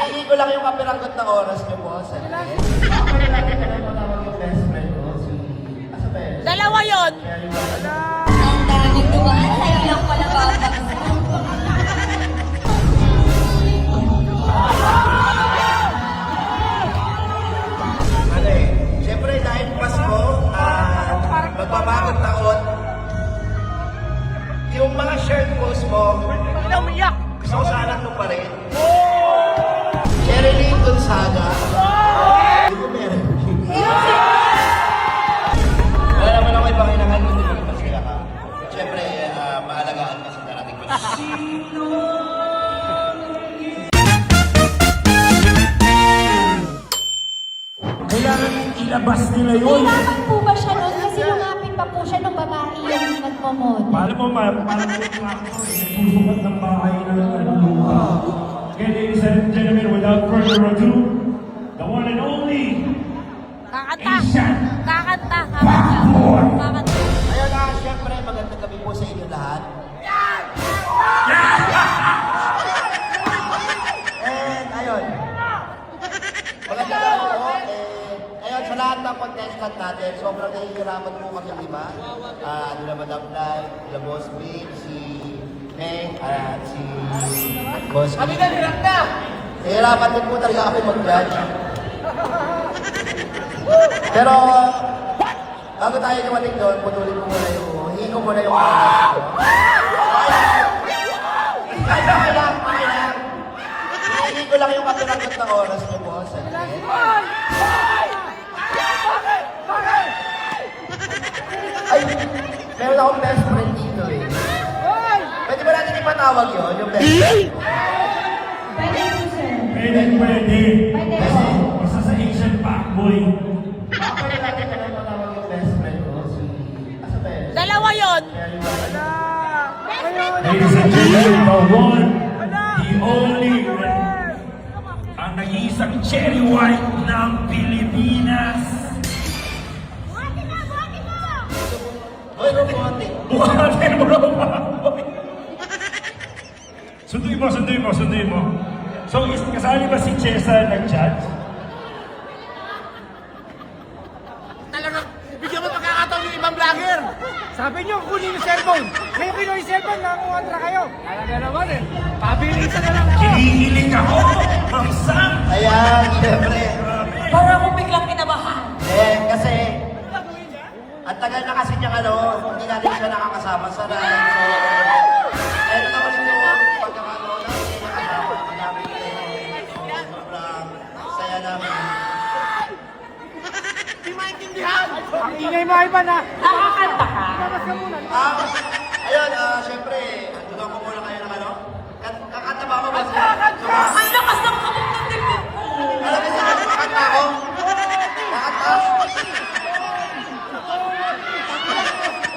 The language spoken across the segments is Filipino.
Hinihingi ko lang yung kapiranggot na oras niyo po. Sandali. Ako na lang ito na matawag yung best friend ko. Asa ba yun? Dalawa yun. Ang daming dumaan, sa'yo lang pala babagsak. Ano eh, siyempre dahil Pasko, magbabagong taon, yung mga shirt post mo, Bakit na umiyak? gusto ko sana ito pa rin. Sherilyn Gonzaga. Hindi ko meron. Wala naman ako ibang inangan, hindi ko masaya ka. Siyempre, maalagaan ka sa darating ko. Kailangan ilabas nila yun. Kailangan po ba siya nun? Kasi lumapit pa po siya ng babae yung nagmamodel. Paano mo, parang susukat ng bahay ng luha. Okay, ladies and gentlemen, without further ado, the one and only Kakanta. Asian Kakanta. Backboard. Kakanta. Ayun na, siyempre, magandang gabi po sa inyo lahat. And ayun. Magandang gabi po. Ayun, sa lahat ng contestant natin, sobrang nahihirapan po kami ang iba. Nila Madam Lai, nila Boss Big, si Meng, at si Boss Kami na, hirap na! Nahihirapan din po talaga kami mag-judge. Pero, bago tayo dumating doon, putulin ko muna yung, hihingi ko muna yung oras ko. Okay lang. Hihingi ko lang yung kapiranggot na oras niyo po. Sandali. Ay, meron akong best friend dito eh. Pwede ba natin ipatawag yun, yung best friend? Pwede po, sir. Pwede. Pwede po. Isa sa Asian Backboy. Ako na natin ipatawag yung best friend ko. Asa ba yun? Dalawa yun. Ladies and gentlemen, the one, the only, ang nag-iisang cherry white ng Pilipinas. Hoy, robotic. Buhatin mo na Backboy. Sunduin mo. So, kasali ba si Chesa nag-judge? Talagang bigyan mo pagkakataon yung ibang vlogger. Sabi niyo, kunin yung cellphone. Ngayon kinuha yung cellphone, nangungontra kayo. Talaga naman eh. Pabilisan na lang ako. Kinihiling ako, Ma'am Sam. Ayan, syempre. Para akong biglang kinabahan. Kasi, ang tagal na kasi niyang hindi natin siya nakakasama sa live. So, ito na ulit yung pagkakataon natin nakasama. Malapit na yun. So, sobrang saya namin. Hindi maintindihan. Ang ingay mo ay ba na? Nakakanta ka. Labas ka muna. Ayun, syempre, tulungan ko muna kayo ng kakanta ba ako ba? Ang lakas ng kamot ng dibdib ko. Alam niyo sa kakanta ako? Kakanta?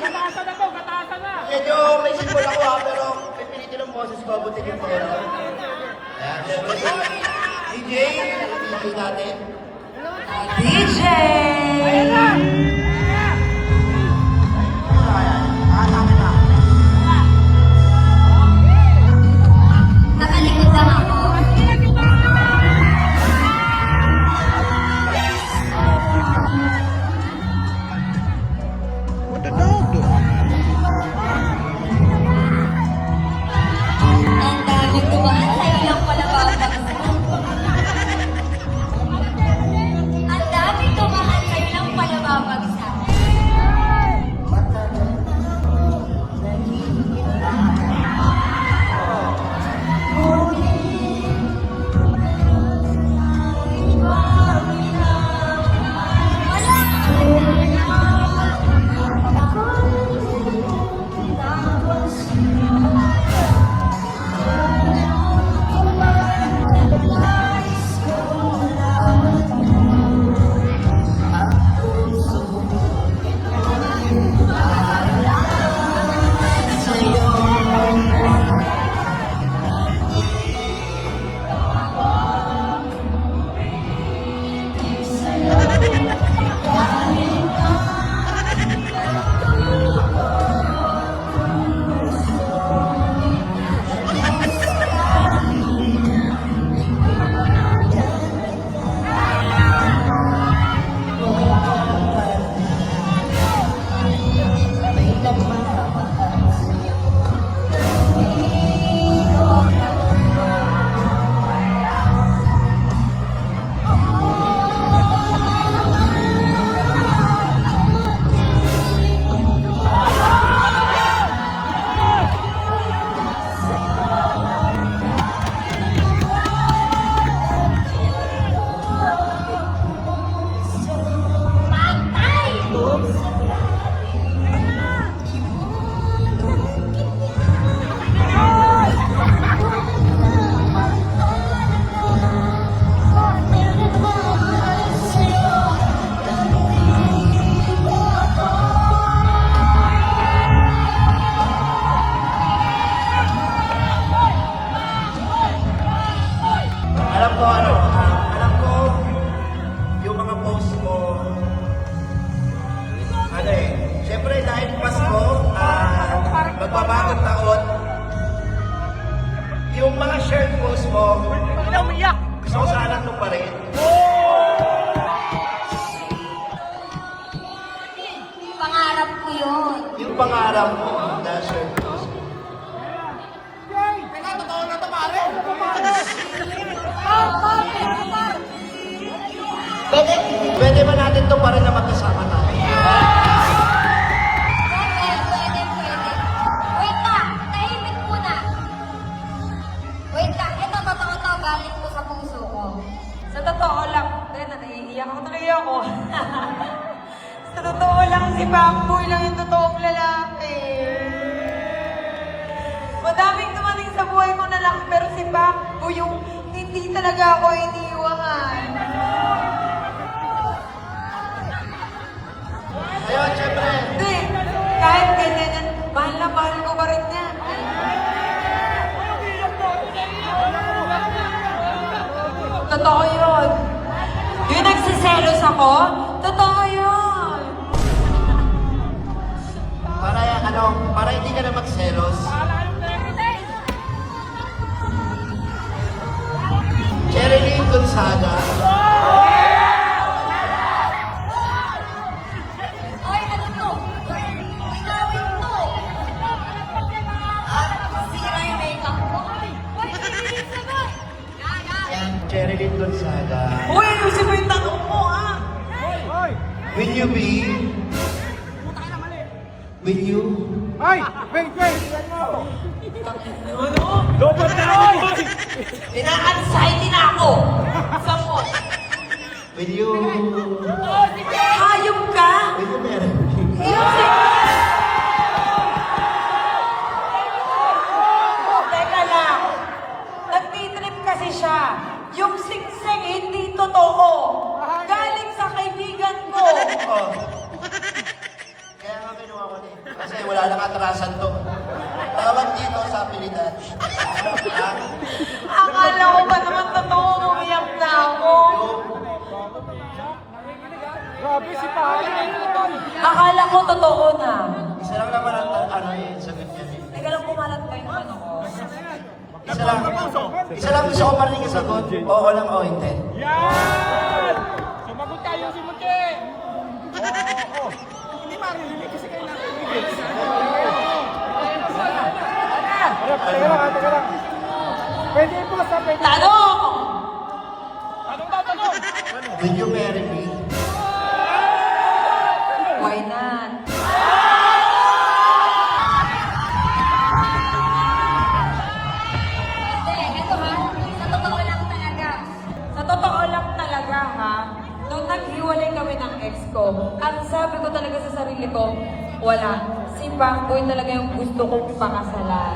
Kataasan na po, kataasan na. Medyo may simbol ako pero pipilitin ng boses ko, abutin yung pera. Ayan, syempre, DJ natin. DJ! Nakalikod lang ako. Ang daming dumaan, sa'yo lang pala babagsak. Ang daming dumaan, sa'yo lang pala babagsak. Alam ko, yung mga post mo, syempre dahil Pasko, magbabagong taon, yung mga shared post mo, gusto ko sana ito pa rin. Pangarap ko yun. Yung pangarap mo na shared post. Pwede ba natin ito pa rin na magkasama tayo? Pwede. Wait lang, tahimik muna. Wait lang, ito totoo to, galing ko sa puso ko. Sa totoo lang, naiiyak ako tuloy ako. Sa totoo lang, si Bamboy lang yung totoong lalaki. Madaming dumating sa buhay ko na lang, pero si Bamboy yung hindi talaga ako iniiwahan. Ayun, syempre. Hindi, kahit ganyan yan, mahal na mahal ko pa rin yan. Totoo yun. Yung nagsiselos ako, totoo yun. Para hindi ka na magselos. Sherilyn Gonzaga. Oy, ano to? Inawin to. Sira yung makeup ko. Oy, bibilis na ba? Yan, Sherilyn Gonzaga. Uy, ayusin mo yung tanong mo, ha? Will you be? Will you? Ay! Wait! Ina-anxiety na ako. Samot. Will you? Hayop ka? Will you marry me? Teka lang. Nagtitrip kasi siya. Yung singsing hindi totoo. Galing sa kaibigan ko. Oo. Kaya nga kinuha ko ni. Kasi wala nang atrasan to. Tawag dito sa pilitan. Akala ko ba naman totoo, umiyak na ako. Grabe si Pari. Akala ko totoo na. Isa lang naman ang sagot niya. Teka lang, kumalat pa yung ano ko. Isa lang gusto ko marinig ang sagot. Oo lang o hindi. Yan! Sumagot tayo si Muti! Oo. Hindi maririnig kasi kayo nakikinig. Teka lang. Pwede po sa pwede. Tanong! Tanong! Will you marry me? Why not? Hindi, ito ha. Sa totoo lang talaga. Sa totoo lang talaga, ha? Nung naghiwalay kami ng ex ko, ang sabi ko talaga sa sarili ko, wala. Si Bamboy talaga yung gusto kong pakasalan.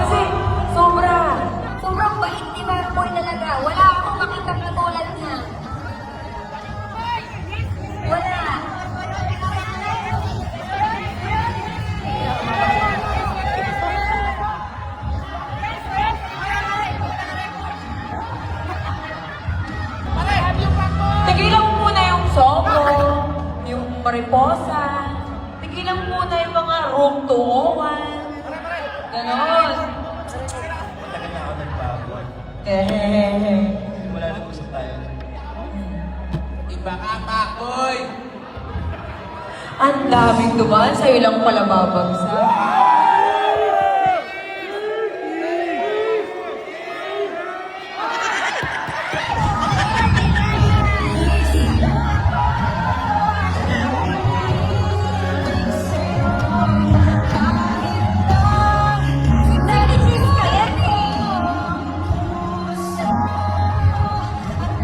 Kasi, Sobrang bait ni Bamboy talaga. Wala akong makitang katulad niya. Wala. tigilan mo muna yung Sogo, yung Mariposa, tigilan mo muna yung mga Room 201. Ganon. Matagal na ako nagbago. Eh. Wala nang usap tayo. Iba ka, Pakoy! Ang daming dumaan, sa'yo lang pala babagsak.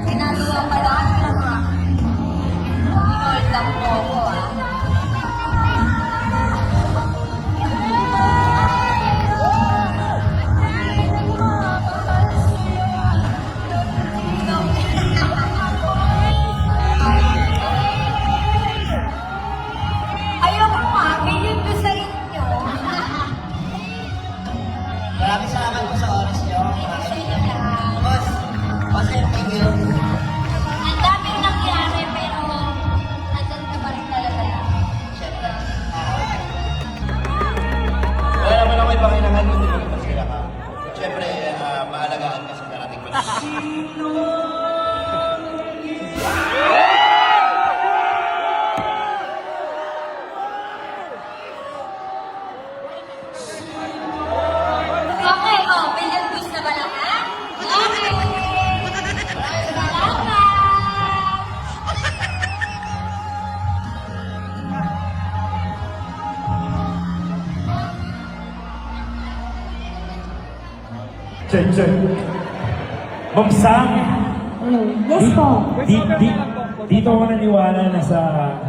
Ginagawa pa lahat ng rock. Inold up mo ako, ah. Ang daming nangyari, pero nandun ka pa rin talaga. Siyempre. Wala naman ako ipakailangan kung hindi mo masira ka. Siyempre, maalagaan ka sa darating pa. Okay, oh, billion views na ba lahat? Okay. Maraming salamat. Check, check. Ma'am Sang, Hello. Yes po. dito ako naniwala na sa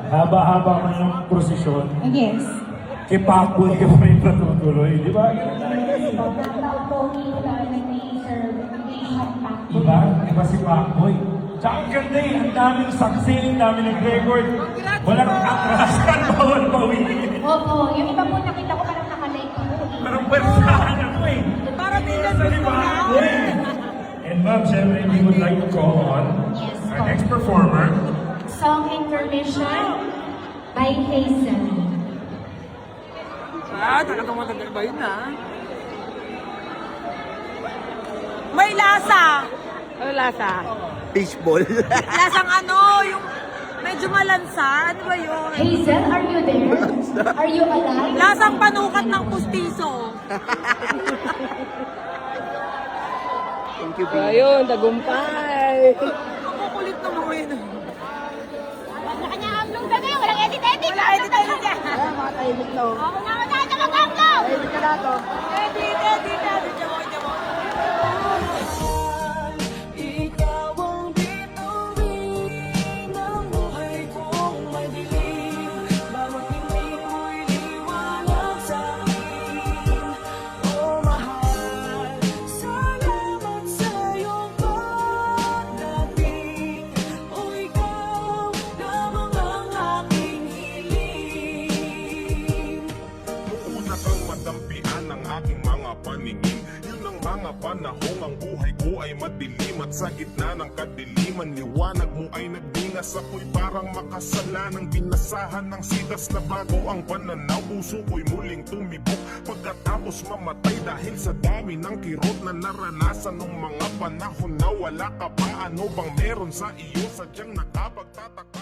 haba-haba man ng prosesyon, Yes. kay Pacboy ka pa rin natutuloy, di ba? Iba si Pacboy. Tsaka ang ganda eh, ang daming saksi, ang daming nag-record. Walang atrasan, bawal bawiin. Opo, yung iba po nakita ko parang nakalike po. Parang pwersahan ako eh. Para bilang Sa ni Pacboy. And ma'am, syempre, we would like to call on Yes, our po. next performer. Song Intermission by Hazel. Talagang matagal ba yun, ha? May lasa! Ano lasa? Fishball. Lasang ano, yung medyo malansa. Ano ba yun? Hazel, are you there? Are you alive? Lasang panukat ng pustiso. Thank you, Ayun, tagumpay. Kukulit na mga yun. Kanya upload na ngayon, walang edit-edit. Wala, edit-edit yan. Ako na mag-upload. Edit, edit, edit. Jamo. Ikaw ang bituin ng buhay kong madilim. Bawat tingin mo'y liwanag sa'kin. Oh mahal, salamat sa iyong pagdating. O ikaw lamang ang aking hiling. Una kang madampian ng aking mga paningin. Yun ang mga panahong ang buhay ko ay madilim. At sa gitna ng kadiliman, liwanag mo ay nagdingas. Ako'y parang makasalanang binasahan ng sidas na bago ang pananaw. Puso ko'y muling tumibok pagkatapos mamatay dahil sa dami ng kirot na naranasan nung mga panahon na wala ka pa. Ano bang meron sa iyo sadyang nakapagtataka?